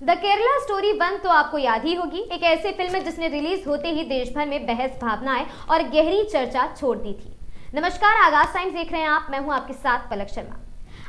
The Kerala story 1 तो आपको याद ही होगी। एक ऐसी फिल्म है जिसने रिलीज होते ही देश भर में बहस, भावनाएं और गहरी चर्चा छोड़ दी थी। नमस्कार, आगाज टाइम्स देख रहे हैं आप। मैं हूं आपके साथ पलक शर्मा।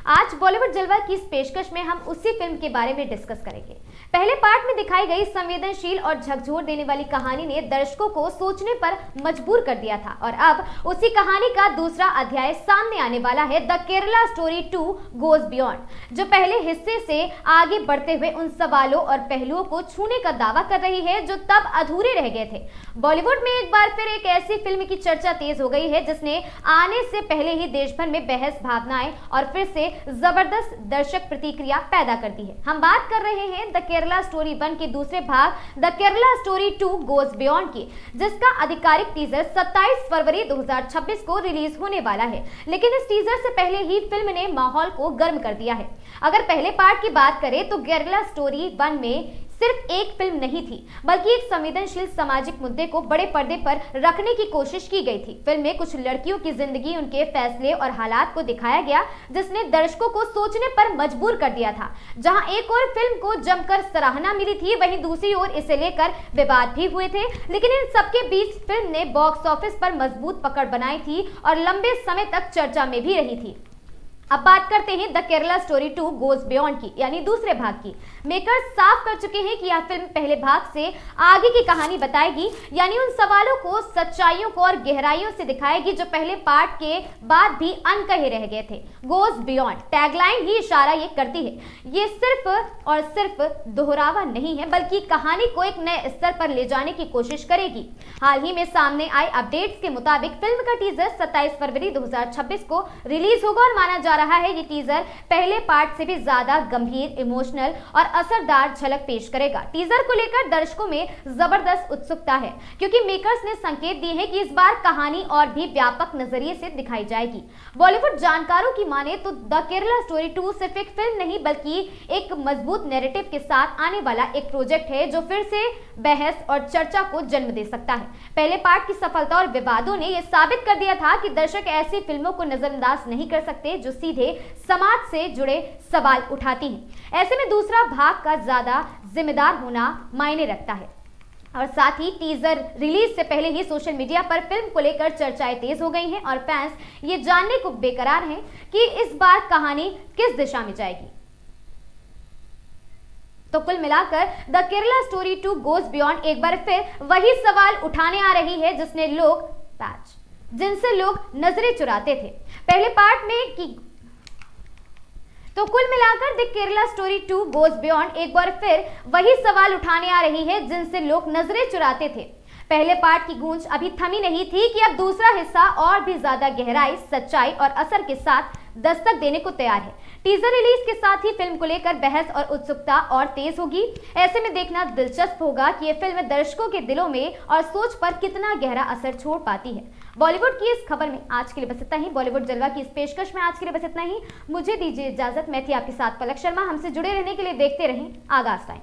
आज बॉलीवुड जलवा की इस पेशकश में हम उसी फिल्म के बारे में डिस्कस करेंगे। पहले पार्ट में दिखाई गई संवेदनशील और झकझोर देने वाली कहानी ने दर्शकों को सोचने पर मजबूर कर दिया था और अब उसी कहानी का दूसरा अध्याय सामने आने वाला है, the Kerala story 2 goes beyond, जो पहले हिस्से से आगे बढ़ते हुए उन सवालों और पहलुओं को छूने का दावा कर रही है जो तब अधूरे रह गए थे। बॉलीवुड में एक बार फिर एक ऐसी फिल्म की चर्चा तेज हो गई है जिसने आने से पहले ही देश भर में बहस, भावनाएं और फिर से जबरदस्त दर्शक प्रतिक्रिया पैदा कर दी है। हम बात कर रहे हैं द केरला स्टोरी 1 के दूसरे भाग the Kerala story 2 goes beyond की, जिसका आधिकारिक टीजर 27 फरवरी 2026 को रिलीज होने वाला है। लेकिन इस टीजर से पहले ही फिल्म ने माहौल को गर्म कर दिया है। अगर पहले पार्ट की बात करें तो केरला स्टोरी 1 में सिर्फ एक फिल्म नहीं थी, बल्कि एक संवेदनशील सामाजिक मुद्दे को बड़े पर्दे पर रखने की कोशिश की गई थी। फिल्म में कुछ लड़कियों की जिंदगी, उनके फैसले और हालात को दिखाया गया जिसने दर्शकों को सोचने पर मजबूर कर दिया था। जहां एक और फिल्म को जमकर सराहना मिली थी, वहीं दूसरी ओर इसे लेकर विवाद भी हुए थे। लेकिन इन सबके बीच फिल्म ने बॉक्स ऑफिस पर मजबूत पकड़ बनाई थी और लंबे समय तक चर्चा में भी रही थी। अब बात करते हैं the Kerala story 2 goes beyond की, यानी दूसरे भाग की। मेकर्स साफ कर चुके हैं कि यह फिल्म पहले भाग से आगे की कहानी बताएगी, यानी उन सवालों को, सच्चाइयों को और गहराइयों से दिखाएगी जो पहले पार्ट के बाद भी अनकहे रह गए थे। गोज बियॉन्ड टैगलाइन ही इशारा ये करती है। ये सिर्फ और सिर्फ दोहरावा नहीं है, बल्कि कहानी को एक नए स्तर पर ले जाने की कोशिश करेगी। हाल ही में सामने आए अपडेट्स के मुताबिक फिल्म का टीजर 27 फरवरी 2026 को रिलीज होगा और माना जा रहा है ये टीजर पहले पार्ट से भी ज्यादा गंभीर, इमोशनल और असरदार झलक पेश करेगा। टीजर को लेकर दर्शकों में जबरदस्त उत्सुकता है, क्योंकि मेकर्स ने संकेत दिए हैं कि इस बार कहानी और भी व्यापक नजरिए से दिखाई जाएगी। बॉलीवुड जानकारों की माने तो द केरला स्टोरी 2 सिर्फ एक फिल्म नहीं, बल्कि एक मजबूत नैरेटिव के साथ आने वाला एक प्रोजेक्ट है जो फिर से बहस और चर्चा को जन्म दे सकता है। पहले पार्ट की सफलता और विवादों ने यह साबित कर दिया था कि दर्शक ऐसी फिल्मों को नजरअंदाज नहीं कर सकते जो सीधे समाज से जुड़े सवाल उठाती हैं। ऐसे में दूसरा भाग का ज्यादा जिम्मेदार होना मायने रखता है। और साथ ही टीजर रिलीज से पहले ही सोशल मीडिया पर फिल्म को लेकर चर्चाएं तेज हो गई हैं और फैंस ये जानने को बेकरार हैं कि इस बार कहानी किस दिशा में जाएगी। तो कुल मिलाकर the Kerala story 2 goes beyond एक बार फिर वही सवाल उठाने आ रही है जिनसे लोग नजरें चुराते थे पहले पार्ट में की। तो कुल मिलाकर the Kerala story 2 goes beyond एक बार फिर वही सवाल उठाने आ रही है जिनसे लोग नजरें चुराते थे। पहले पार्ट की गूंज अभी थमी नहीं थी कि अब दूसरा हिस्सा और भी ज्यादा गहराई, सच्चाई और असर के साथ दस्तक देने को तैयार है। टीजर रिलीज के साथ ही फिल्म को लेकर बहस और उत्सुकता और तेज होगी। ऐसे में देखना दिलचस्प होगा कि यह फिल्म दर्शकों के दिलों में और सोच पर कितना गहरा असर छोड़ पाती है। बॉलीवुड की इस खबर में आज के लिए बस इतना ही। बॉलीवुड जलवा की इस पेशकश में आज के लिए बस इतना ही। मुझे दीजिए इजाजत। मैं थी आपके साथ पलक शर्मा। हमसे जुड़े रहने के लिए देखते रहें आगाज टाइम।